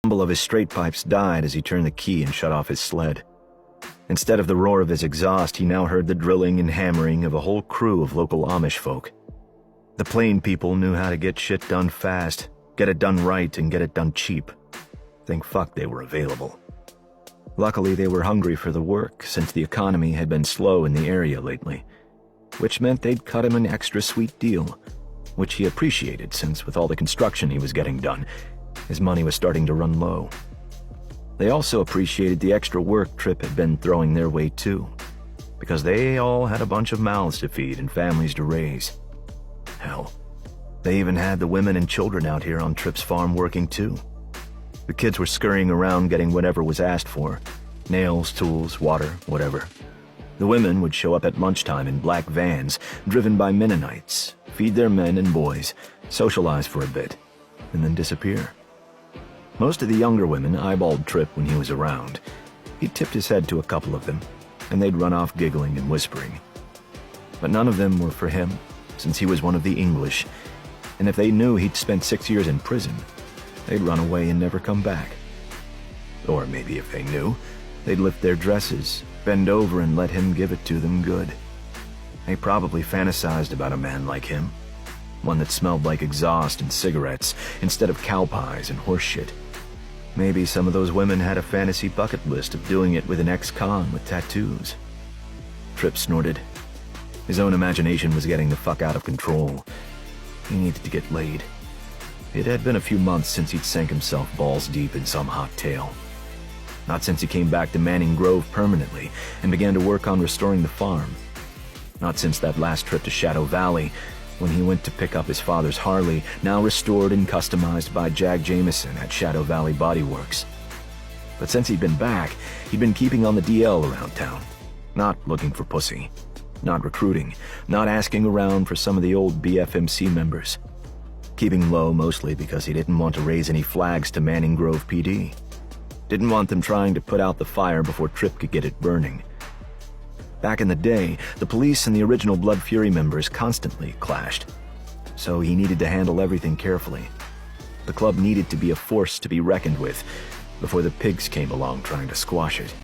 rumble of his straight pipes died as he turned the key and shut off his sled. Instead of the roar of his exhaust, he now heard the drilling and hammering of a whole crew of local Amish folk. The plain people knew how to get shit done fast, get it done right, and get it done cheap. Thank fuck they were available. Luckily, they were hungry for the work, since the economy had been slow in the area lately, which meant they'd cut him an extra sweet deal, which he appreciated since with all the construction he was getting done, his money was starting to run low. They also appreciated the extra work Tripp had been throwing their way too, because they all had a bunch of mouths to feed and families to raise. Hell, they even had the women and children out here on Tripp's farm working too. The kids were scurrying around getting whatever was asked for, nails, tools, water, whatever. The women would show up at lunchtime in black vans, driven by Mennonites, feed their men and boys, socialize for a bit, and then disappear. Most of the younger women eyeballed Tripp when he was around. He tipped his head to a couple of them, and they'd run off giggling and whispering. But none of them were for him, since he was one of the English, and if they knew he'd spent 6 years in prison, they'd run away and never come back. Or maybe if they knew, they'd lift their dresses, bend over and let him give it to them good. They probably fantasized about a man like him, one that smelled like exhaust and cigarettes instead of cow pies and horse shit. Maybe some of those women had a fantasy bucket list of doing it with an ex-con with tattoos. Tripp snorted. His own imagination was getting the fuck out of control. He needed to get laid. It had been a few months since he'd sank himself balls deep in some hot tale. Not since he came back to Manning Grove permanently and began to work on restoring the farm. Not since that last trip to Shadow Valley, when he went to pick up his father's Harley, now restored and customized by Jag Jameson at Shadow Valley Body Works. But since he'd been back, he'd been keeping on the DL around town, not looking for pussy, not recruiting, not asking around for some of the old BFMC members. Keeping low mostly because he didn't want to raise any flags to Manning Grove PD. Didn't want them trying to put out the fire before Tripp could get it burning. Back in the day, the police and the original Blood Fury members constantly clashed, so he needed to handle everything carefully. The club needed to be a force to be reckoned with before the pigs came along trying to squash it.